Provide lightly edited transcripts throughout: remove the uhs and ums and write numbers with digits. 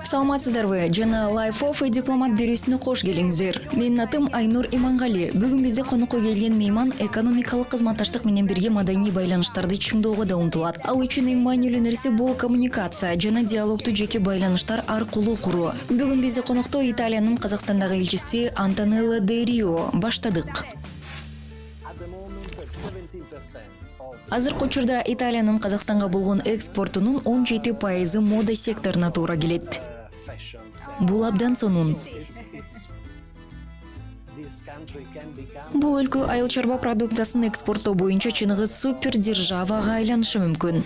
Саламатсыздарбы? Жана Life of дипломат берүүсүнө кош келиңиздер. Менин атым Айнур Имангали. Бүгүн бизде конокко келген мейман экономикалык кызматташтык менен бирге маданий байланыштарды чыңдоого да умтулат. Ал үчүн эң маанилүү нерсе бул коммуникация жана диалогту жеке байланыштар аркылуу куруу. Бүгүн бизде конокто Италиянын Казакстандагы элчиси Антонелло Де Рио. Баштадык. Азыркы учурда Италиянын Казакстанга болгон экспортунун 17% мода секторуна туура келет. Бул абдан сонун. Бул өлкө айыл чарба продукциясын экспорттоо боюнча чыныгы супер державага айланышы мүмкүн.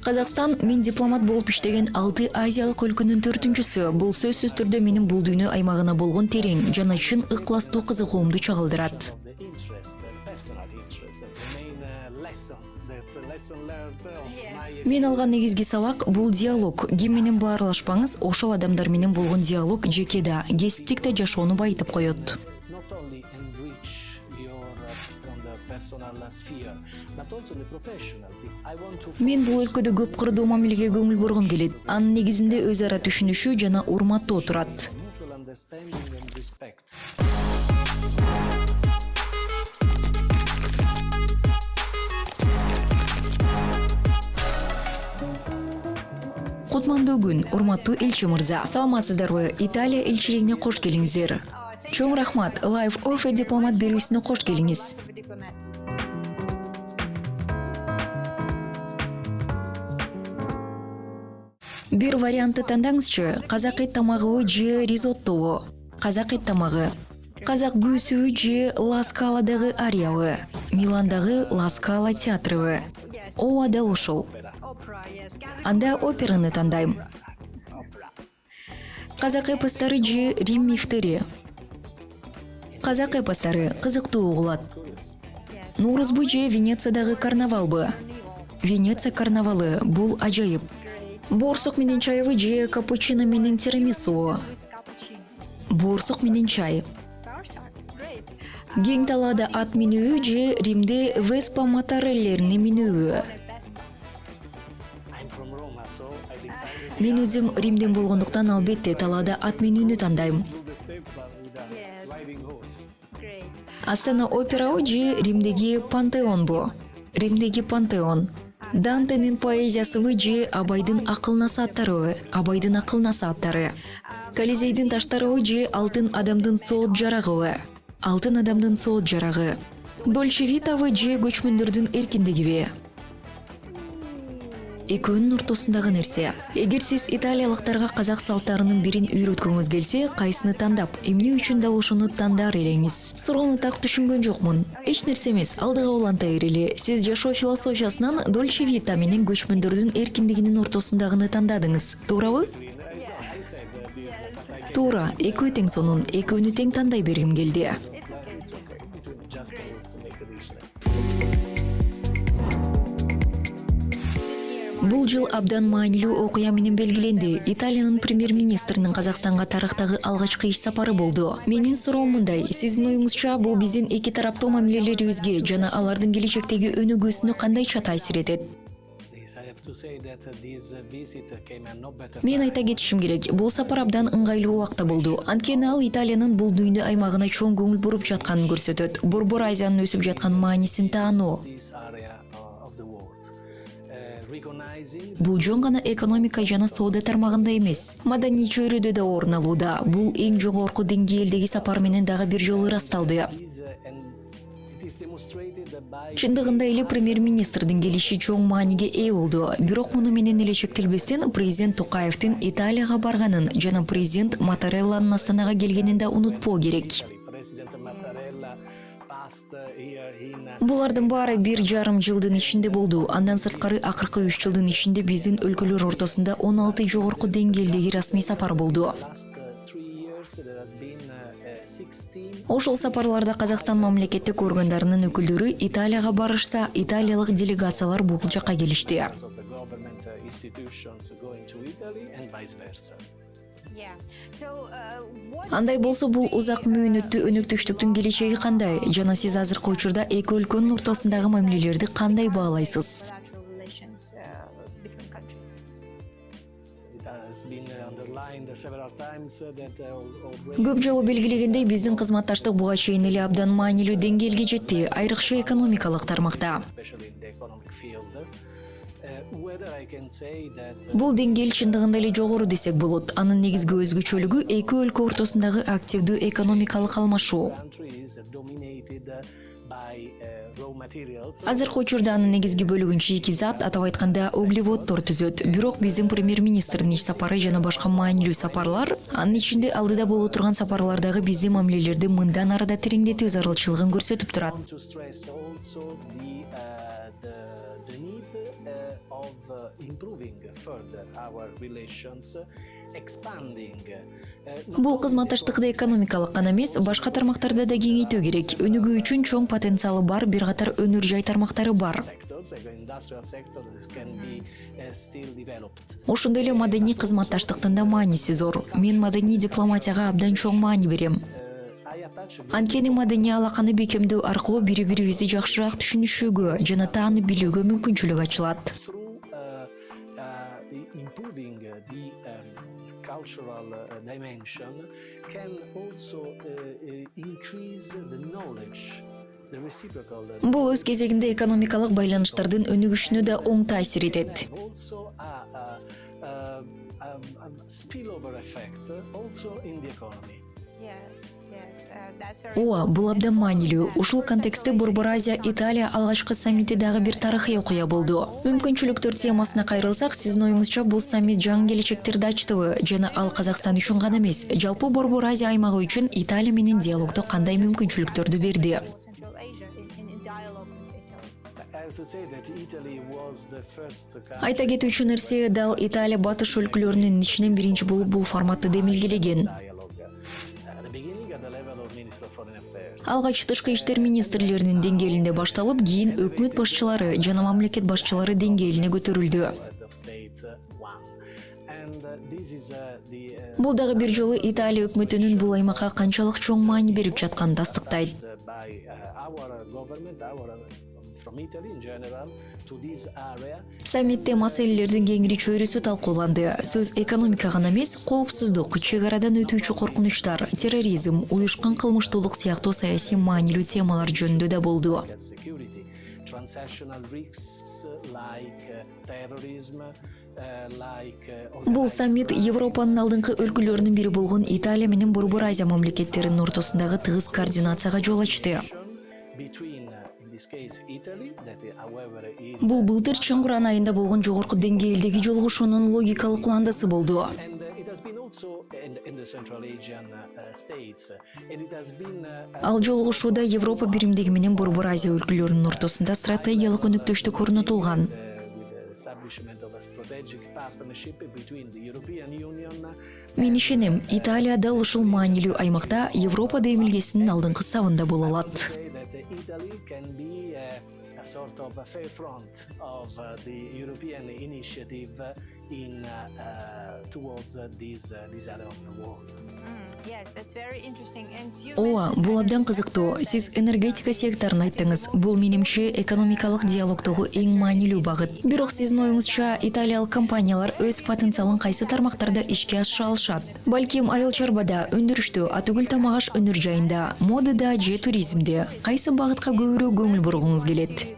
Казакстан мен дипломат болуп иштеген 6 азиялык өлкөнүн 4-сү. Бул сөзсүз түрдө менин бул дүйнө аймагына болгон терең жана чын ыкластуу кызыгуумду чагылдырат. Мен алган негизги сабак бул диалог. Ким менен баарлашпаңыз, ошол адамдар менен болгон диалог жеке да, кесиптик да жашоону байытып коет. Мен бул өлкөдө көп кырдуу мамилеге көңүл бургум келет. Анын негизинде өз ара түшүнүшүү жана урматтоо турат. Кутмандуу күн, урматтуу элчи мырза. Саламатсыздарбы? Италия элчилигине кош келиңиздер. Чоң рахмат. Life of дипломат берүүсүнө кош келиңиз. Бир вариантты тандаңызчы. Казак тамагыбы же ризоттобу? Казак тамагы. Казак күүсүбү же Ла Скаладагы ариябы? Миландагы Ла Скала театрыбы? Ооба, дал ошол. Анда операны тандайм. Казак эпостары же Рим мифтери? Казак эпостары кызыктуу угулат. Нурузбу же Венециядагы карнавалбы? Венеция карнавалы бул ажайып. Борсук менен чайбы же капучино менен тирамису? Борсук менен чай. Кең талаада ат минүү же Римде Веспа мотореллерине минүү? Мен өзүм Римден болгондуктан албетте талаада ат минүүнү тандайм. Астана операбы же Римдеги пантеонбу? Римдеги пантеон. Дантенин поэзиясыбы же Абайдын акыл насааттарыбы? Абайдын акыл насааттары. Колизейдин таштарыбы же Алтын адамдын соот жарагыбы? Алтын адамдын соот жарагы. Дольче Витабы же көчмөндөрдүн эркиндигиби? Экөөнүн ортосундагы нерсе. Эгер сиз италиялыктарга казак салттарынын бирин үйрөткүңүз келсе, кайсыны тандап, эмне үчүн дал ошону тандар элеңиз? Суроону так түшүнгөн жокмун. Эч нерсе эмес, алдыга уланта берели. Сиз жашоо философиясынан Дольче Вита менен көчмөндөрдүн эркиндигинин ортосундагыны тандадыңыз. Туурабы? Туура, экөө тең сонун, экөөнү тең тандай бергим келди. Бул жыл абдан маанилүү окуя менен белгиленди. Италиянын премьер-министринин Казакстанга тарыхтагы алгачкы иш сапары болду. Менин суроом мындай: сиздин оюңузча бул биздин эки тараптуу мамилелерибизге жана алардын келечектеги өнүгүүсүнө кандайча таасир этет? Мен айта кетишим керек, бул сапар абдан ыңгайлуу убакта болду. Анткени ал Италиянын бул дүйнө аймагына чоң көңүл буруп жатканын көрсөтөт. Борбор Азиянын өсүп жаткан маанисин таануу. Бул жөн гана экономика жана соода тармагында эмес, маданий чөйрөдө да орун алууда. Бул эң жогорку деңгээлдеги сапар менен дагы бир жолу ырасталды. Чындыгында эле премьер-министрдин келиши чоң мааниге ээ болду. Бирок муну менен эле чектелбестен президент Токаевдин Италияга барганын жана президент Матарелланын Астанага келгенин да унутпоо керек. Булардын баары 1,5 жылдын ичинде болду. Андан сырткары акыркы 3 жылдын ичинде биздин өлкөлөр ортосунда 16 жогорку деңгээлдеги расмий сапар болду. Ошол сапарларда Казакстан мамлекеттик органдарынын өкүлдөрү Италияга барышса, италиялык делегациялар бул жакка келишти. Андай болсо бул узак мөөнөттүү өнөктөштүктүн келечеги кандай? Жана сиз азыркы учурда эки өлкөнүн ортосундагы мамилелерди кандай баалайсыз? Көп жолу белгилегендей, биздин кызматташтык буга чейин эле абдан маанилүү деңгээлге жетти, айрыкча экономикалык тармакта. Бул деңгээл чындыгында эле жогору десек болот. Анын негизги өзгөчөлүгү эки өлкө ортосундагы активдүү экономикалык алмашуу. Азыркы учурда анын негизги бөлүгүн шикизат, атап айтканда углеводдор түзөт. Бирок биздин премьер-министрдин иш сапары жана башка маанилүү сапарлар, анын ичинде алдыда боло турган сапарлардагы биздин мамилелерди мындан арада тереңдетүү зарылчылыгын көрсөтүп турат. Бул кызматташтыкты экономикалык гана эмес, башка тармактарда да кеңейтүү керек. Өнүгүү үчүн чоң потенциалы бар бир катар өнөр жай тармактары бар. Ошондой эле маданий кызматташтыктын да мааниси зор. Мен маданий дипломатияга абдан чоң маани берем. Анткени маданий алаканы бекемдөө аркылуу бири-бирибизди жакшыраак түшүнүшүүгө жана таанып билүүгө мүмкүнчүлүк ачылат. Cultural dimension can also increase the knowledge. Бул өз кезегинде экономикалык байланыштардын өнүгүшүнө да оң таасир этет. Ооба, бул абдан маанилүү. Ушул контекстте Борбор Азия Италия алгачкы саммити дагы бир тарыхый окуя болду. Мүмкүнчүлүктөр темасына кайрылсак, сиздин оюңузча бул саммит жаңы келечектерди ачтыбы? Жана ал Казакстан үчүн гана эмес, жалпы Борбор Азия аймагы үчүн Италия менен диалогдо кандай мүмкүнчүлүктөрдү берди? Айта кетүүчү нерсе, дал Италия батыш өлкөлөрүнүн ичинен биринчи болуп бул форматты демилгелеген. Алгач тышкы иштер министрлеринин деңгээлинде башталып, кийин өкмөт башчылары жана мамлекет башчылары деңгээлине көтөрүлдү. Бул дагы бир жолу Италия өкмөтүнүн бул аймакка канчалык чоң маани берип жатканын тастыктайт. Саммитте маселелердин кеңири чөйрөсү талкууланды. Сөз экономика гана эмес, коопсуздук, чек арадан өтүүчү коркунучтар, терроризм, уюшкан кылмыштуулук сыяктуу саясий маанилүү темалар жөнүндө да болду. Бул саммит Европанын алдыңкы өлкөлөрүнүн бири болгон Италия менен Борбор Азия мамлекеттеринин ортосундагы тыгыз координацияга жол ачты. Бул былтыр Чыңгыран айында болгон жогорку деңгээлдеги жолугушуунун логикалык уландысы болду. Ал жолугушууда Европа биримдиги менен Борбор Азия өлкөлөрүнүн ортосунда стратегиялык өнөктөштүк орнотулган. Мен ишенем, Италия дал ушул маанилүү аймакта Европа демилгесинин алдыңкы сабында боло алат. Sort of a fair front of the European initiative in towards this area of the world. Yes, that's very interesting. Бул абдан кызыктуу. Сиз энергетика секторун айттыңыз. Бул менимче экономикалык диалогдогу эң маанилүү багыт. Бирок сиздин оюңузча италиялык компаниялар өз потенциалын кайсы тармактарда ишке ашыра алышат? Балким айыл чарбада, өндүрүштө, атөгүл тамак аш өнөр жайында, модада же туризмде кайсы багытка көбүрөөк көңүл бургуңуз келет?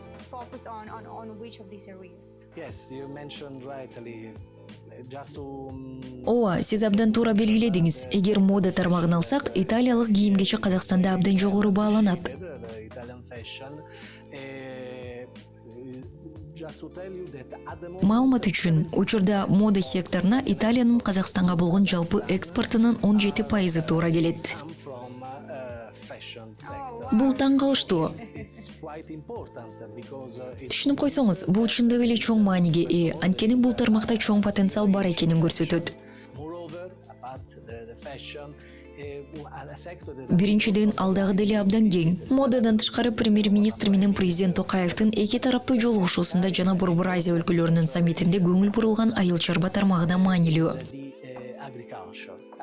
Ооба, сиз абдан туура белгиледиңиз. Эгер мода тармагын алсак, италиялык кийим-кечек Казакстанда абдан жогору бааланат. Маалымат үчүн, учурда мода секторуна Италиянын Казакстанга болгон жалпы экспортунун 17% туура келет. Бул таң калыштуу. Түшүнүп койсоңуз, бул чындап эле чоң мааниге ээ, анткени бул тармакта чоң потенциал бар экенин көрсөтөт. Биринчиден, алдагы деле абдан кең. Модадан тышкары премьер-министр менен президент Токаевдин эки тараптуу жолугушуусунда жана Борбор Азия өлкөлөрүнүн саммитинде көңүл бурулган айыл чарба тармагы да маанилүү.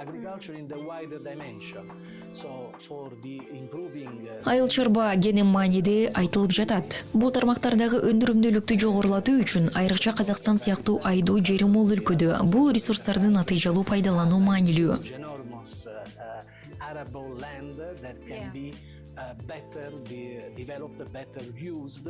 agriculture in the wider dimension. So for the improving Айыл чарба кенен мааниде айтылып жатат. Бул тармактардагы өндүрүмдүүлүктү жогорулатуу үчүн айрыкча Казакстан сыяктуу айдоо жери мол өлкөдө бул ресурстарды натыйжалуу пайдалануу маанилүү. enormous arable land that can be better developed, better used.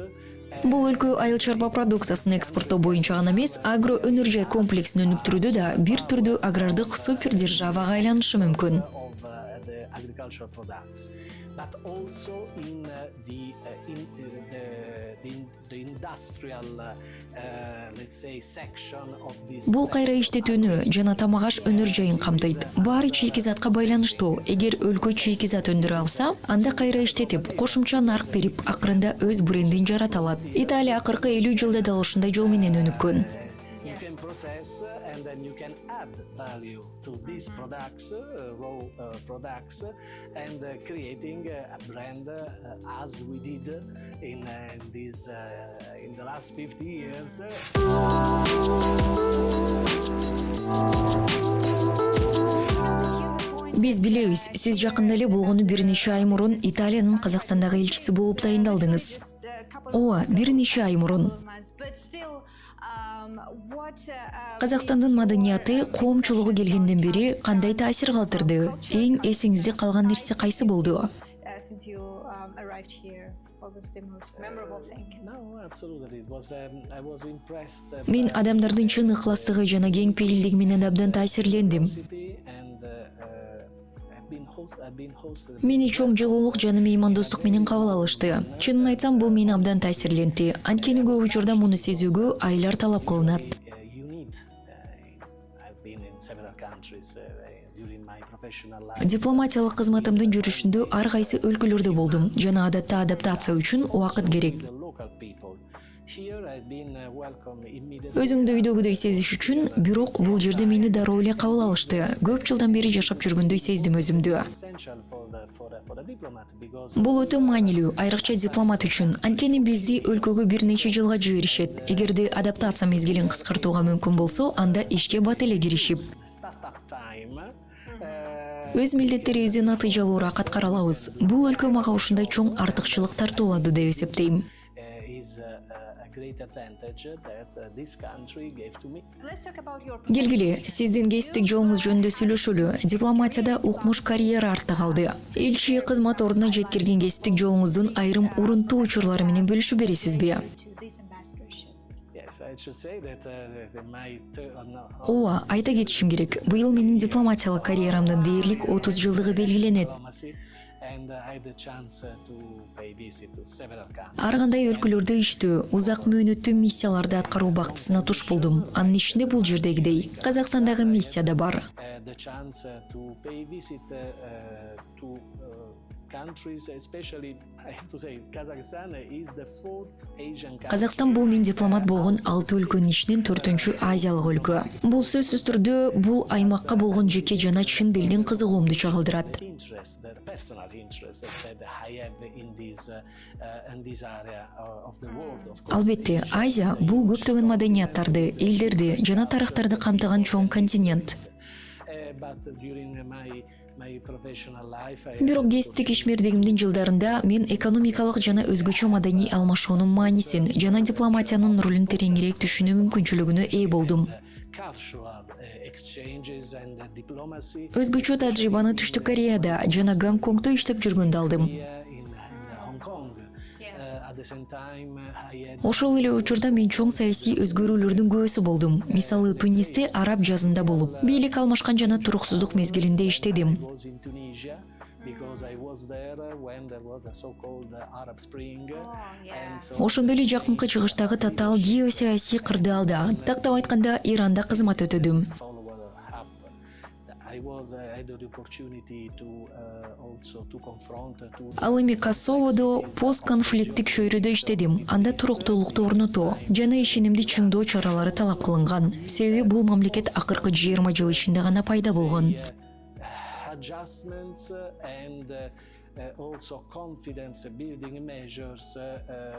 Бул өлкө айыл чарба продукциясын экспорттоо боюнча гана эмес, агро өнөр-жай комплексин өнүктүрүүдө да бир түрдүү агрардык супердержавага айланышы мүмкүн. Of the agricultural products, but also in the industrial, let's say, section of this. Бул кайра иштетүүнү жана тамак аш өнөр жайын камтыйт. Баары чийки-затка байланыштуу. Эгер өлкө чийки-зат өндүрө алса, анда кайра иштетип, кошумча нарк берип, акырында өз брендин жарата алат. Италия акыркы 50 жылда дал ушундай жол менен өнүккөн. You can process and then you can add value to these products, raw products, and creating a brand as we did in the last 50 years. Биз билебиз, сиз жакында эле болгону бир нече ай мурун Италиянын Казакстандагы элчиси болуп дайындалдыңыз. Ооба, бир нече ай мурун. Казакстандын маданияты, коомчулугу келгенден бери кандай таасир калтырды? Эң эсиңизде калган нерсе кайсы болду? Since you arrived here, what was the most memorable thing? No, absolutely. It was. I was impressed. Мен адамдардын чын ыкластыгы жана кең пейилдиги менен абдан таасирлендим. I've been hosted. Мени чоң жылуулук жана меймандостук менен кабыл алышты. Чынын айтсам, бул мени абдан таасирленти. Анткени көп учурда муну сезүүгө айлар талап кылынат. You need. I've been in several countries during my professional life. Дипломатиялык кызматымдын жүрүшүндө ар кайсы өлкөлөрдө болдум жана адатта адаптация үчүн убакыт керек. The local people. Here I've been welcomed immediately. Өзүңдү үйдөгүдөй сезиш үчүн, бирок бул жерде мени дароо эле кабыл алышты. Көп жылдан бери жашап жүргөндөй сездим өзүмдү. Essential for the diplomat because Бул өтө маанилүү, айрыкча дипломат үчүн. Анткени бизди өлкөгө бир нече жылга жиберишет. Эгерде адаптация мезгилин кыскартууга мүмкүн болсо, анда ишке бат эле киришип, startup time. өз милдеттерибизди натыйжалуураак аткара алабыз. Бул өлкө мага ушундай чоң артыкчылык тартуулады деп эсептейм. Is a great advantage that this country gave to me. Let's talk about your Келгиле, сиздин кесиптик жолуңуз жөнүндө сүйлөшөлү. Дипломатияда укмуш карьера артта калды. Элчи кызмат ордуна жеткирген кесиптик жолуңуздун айрым урунтуу учурлары менен бөлүшүп бересизби? to this ambassadorship. Yes, I should say that my Ооба, айта кетишим керек. Быйыл менин дипломатиялык карьерамдын дээрлик 30 жылдыгы белгиленет. diplomacy, and I had the chance to pay visit to several countries. Ар кандай өлкөлөрдө иштөө, узак мөөнөттүү миссияларды аткаруу бактысына туш болдум. Анын ичинде бул жердегидей Казакстандагы миссия да бар. The chance to pay visit to countries, especially I have to say Kazakhstan is the fourth Asian country. Казакстан бул мен дипломат болгон 6 өлкөнүн ичинен 4-чү азиялык өлкө. Бул сөзсүз түрдө бул аймакка болгон жеке жана чын дилдин кызыгуумду чагылдырат. Interest, the personal interest that I have in this area of the world, of course. Албетте, Азия бул көптөгөн маданияттарды, элдерди жана тарыхтарды камтыган чоң континент. But during my professional life, I Бирок кесиптик ишмердигимдин жылдарында мен экономикалык жана өзгөчө маданий алмашуунун маанисин жана дипломатиянын ролун тереңирээк түшүнүү мүмкүнчүлүгүнө ээ болдум. cultural exchanges and diplomacy Өзгөчө тажрыйбаны Түштүк Кореяда жана Гонконгдо иштеп жүргөндө алдым. here in Hong Kong. At the same time, I had Ошол эле учурда мен чоң саясий өзгөрүүлөрдүн күүсү болдум. Мисалы, Тунисте араб жазында болуп, бийлик алмашкан жана туруксуздук мезгилинде иштедим. was in Tunisia because I was there when there was a so-called Arab Spring. And so Ошондой эле жакынкы чыгыштагы татаал геосаясий кырдаалда, тактап айтканда, Иранда кызмат өтөдүм. follow up. I had the opportunity to also to confront to Ал эми Косоводо постконфликттик чөйрөдө иштедим. Анда туруктуулукту орнотуу жана ишенимди чыңдоо чаралары талап кылынган. Себеби бул мамлекет акыркы 20 жыл ичинде гана пайда болгон. adjustments and also confidence building measures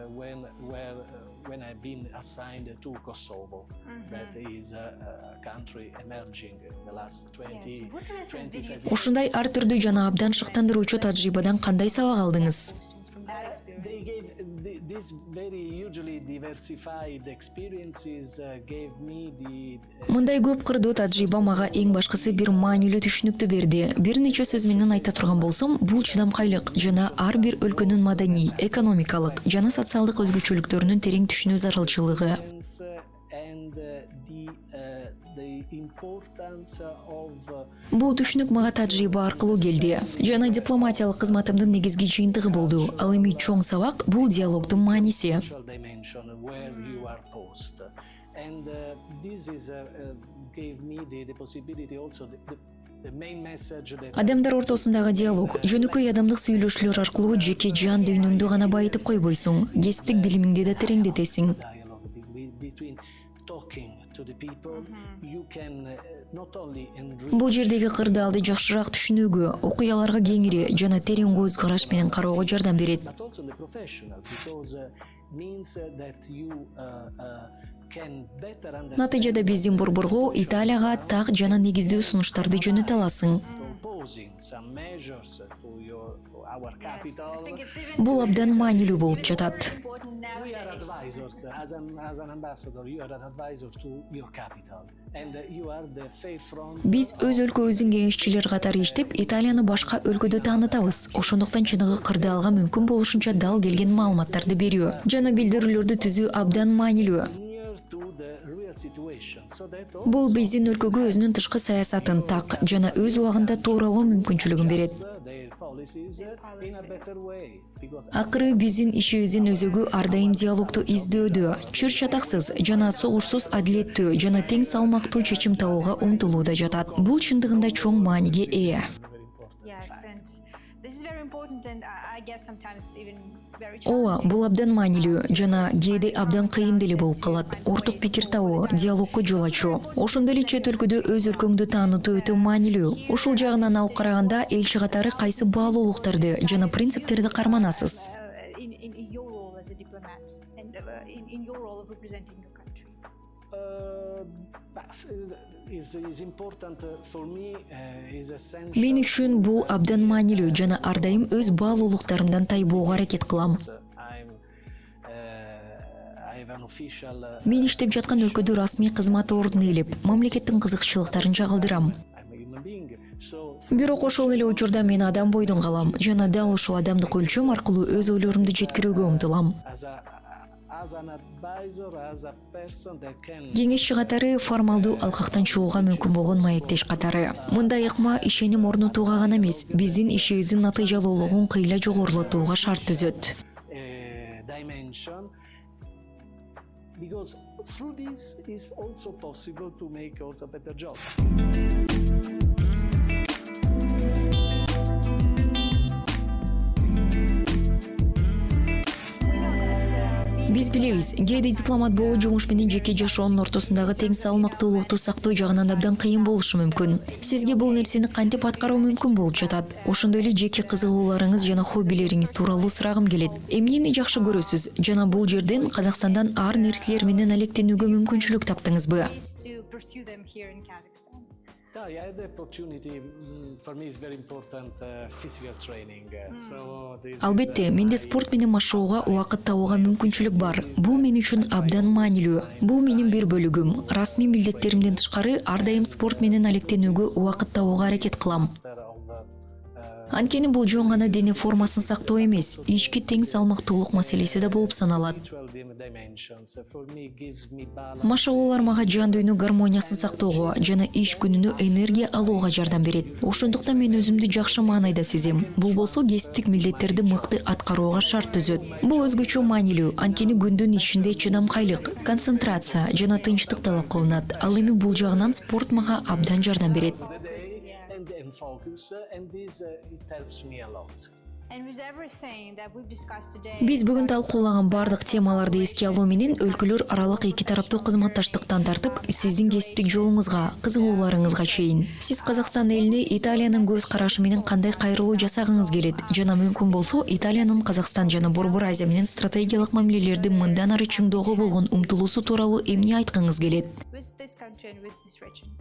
when I've been assigned to Kosovo. That is a country emerging in the last 20-25 years. Ушундай ар түрдүү жана абдан шыктандыруучу тажрыйбадан кандай сабак алдыңыз? They gave these very hugely diversified experiences gave me the Мындай көп кырдуу тажрыйба мага эң башкысы бир маанилүү түшүнүктү берди. Бир нече сөз менен айта турган болсом, бул чыдамкайлык жана ар бир өлкөнүн маданий, экономикалык жана социалдык өзгөчөлүктөрүнүн терең түшүнүү зарылчылыгы. and the importance of Бул түшүнүк мага тажрыйба аркылуу келди. Жана дипломатиялык кызматымдын негизги жыйынтыгы болду. Ал эми чоң сабак бул диалогдун мааниси. dimension where you are posed, and this is gave me the possibility also the main message that Адамдар ортосундагы диалог жөнөкөй адамдык сүйлөшүүлөр аркылуу жеке жан дүйнөңдү гана байытып койбойсуң, кесиптик билимиңди да тереңдетесиң. dialogue between talking to the people, you can not only enrich Бул жердеги кырдаалды жакшыраак түшүнүүгө, окуяларга кеңири жана терең көз караш менен кароого жардам берет. but also the professional, because means that you can better understand Натыйжада биздин борборго Италияга так жана негиздүү сунуштарды жөнөтө аласың. proposing some measures to our capital. Бул абдан маанилүү болуп жатат. We are advisors as an ambassador. You are an advisor to your capital, and you are the fair front. Биз өз өлкөбүздүн кеңешчилери катары иштеп, Италияны башка өлкөдө таанытабыз. Ошондуктан чыныгы кырдаалга мүмкүн болушунча дал келген маалыматтарды берүү жана билдирүүлөрдү түзүү абдан маанилүү. Near to the real situation, so that Бул биздин өлкөгө өзүнүн тышкы саясатын так жана өз убагында тууралоо мүмкүнчүлүгүн берет. their policies in a better way, because Акыры биздин ишибиздин өзөгү ар дайым диалогду издөөдө, чыр чатаксыз жана согушсуз адилеттүү жана тең салмактуу чечим табууга умтулууда жатат. Бул чындыгында чоң мааниге ээ. Yes, and this is very important, and I guess sometimes even very Ооба, бул абдан маанилүү жана кээде абдан кыйын деле болуп калат. Орток пикир табуу, диалогго жол ачуу. Ошондой эле чет өлкөдө өз өлкөңдү таанытуу өтө маанилүү. Ушул жагынан алып караганда элчи катары кайсы баалуулуктарды жана принциптерди карманасыз? in your role as a diplomat and in your role of representing your country. is important for me, is essential. Мен үчүн бул абдан маанилүү жана ар дайым өз баалуулуктарымдан тайбоого аракет кылам. I have an official. Мен иштеп жаткан өлкөдө расмий кызмат ордун ээлеп, мамлекеттин кызыкчылыктарын жагылдырам. I'm a human being, so Бирок ошол эле учурда мен адам бойдун калам жана дал ушул адамдык өлчөм аркылуу өз ойлорумду жеткирүүгө умтулам. as an advisor, as a person that can. Кеңешчи катары формалдуу алкактан чыгууга мүмкүн болгон маектеш катары. Мындай ыкма ишеним орнотууга гана эмес, биздин ишибиздин натыйжалуулугун кыйла жогорулатууга шарт түзөт. Dimension, because through this is also possible to make also a better job. Биз билебиз, кээде дипломат болуу жумуш менен жеке жашоонун ортосундагы тең салмактуулукту сактоо жагынан абдан кыйын болушу мүмкүн. Сизге бул нерсени кантип аткаруу мүмкүн болуп жатат? Ошондой эле жеке кызыгууларыңыз жана хоббилериңиз тууралуу сурагым келет. Эмнени жакшы көрөсүз жана бул жерден Казакстандан ар нерселер менен алектенүүгө мүмкүнчүлүк таптыңызбы? To pursue them here in Kazakhstan. Yeah, the opportunity for me is very important, physical training. So this Албетте, менде спорт менен машыгууга убакыт табууга мүмкүнчүлүк бар. Бул мен үчүн абдан маанилүү. Бул менин бир бөлүгүм. Расмий милдеттеримден тышкары ар дайым спорт менен алектенүүгө убакыт табууга аракет кылам. Анткени бул жөн гана дене формасын сактоо эмес, ички тең салмактуулук маселеси да болуп саналат. dimensions for me gives me balance. Машыгуулар мага жан дүйнө гармониясын сактоого жана иш күнүнө энергия алууга жардам берет. Ошондуктан мен өзүмдү жакшы маанайда сезем. Бул болсо кесиптик милдеттерди мыкты аткарууга шарт түзөт. Бул өзгөчө маанилүү, анткени күндүн ичинде чыдамкайлык, концентрация жана тынчтык талап кылынат. Ал эми бул жагынан спорт мага абдан жардам берет. The day and focus, and this it helps me a lot. And with everything that we've discussed today, Биз бүгүн талкуулаган бардык темаларды эске алуу менен өлкөлөр аралык эки тараптуу кызматташтыктан тартып, сиздин кесиптик жолуңузга, кызыгууларыңызга чейин. Сиз Казакстан элине Италиянын көз карашы менен кандай кайрылуу жасагыңыз келет жана мүмкүн болсо Италиянын Казакстан жана Борбор Азия менен стратегиялык мамилелерди мындан ары чыңдоого болгон умтулуусу тууралуу эмне айткыңыз келет? with this country and with this region.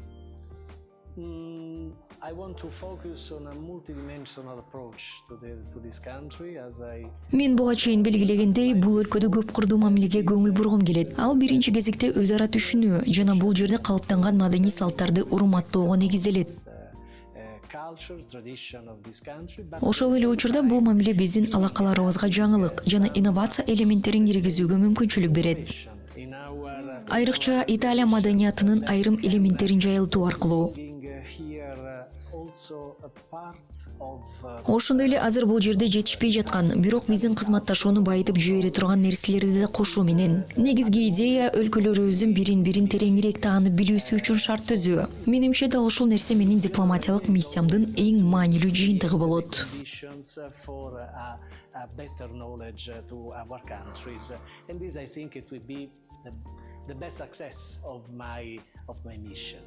I want to focus on a multidimensional approach to this country as I Мен буга чейин белгилегендей, бул өлкөдө көп курдуу мамилеге көңүл бургум келет. Ал биринчи кезекте өз ара түшүнүү жана бул жерде калыптанган маданий салттарды урматтоого негизделет. culture, tradition of this country, but Ошол эле учурда бул мамиле биздин алакаларыбызга жаңылык жана инновация элементтерин киргизүүгө мүмкүнчүлүк берет. in our Айрыкча Италия маданиятынын айрым элементтерин жайылтуу аркылуу. being here also a part of Ошондой эле азыр бул жерде жетишпей жаткан, бирок биздин кызматташууну байытып жибере турган нерселерди да кошуу менен. Негизги идея өлкөлөрүбүздүн бирин-бирин тереңирээк таанып билүүсү үчүн шарт түзүү. Менимче дал ушул нерсе менин дипломатиялык миссиямдын эң маанилүү жыйынтыгы болот. conditions for a better knowledge to our countries, and this I think it will be the best success of my mission.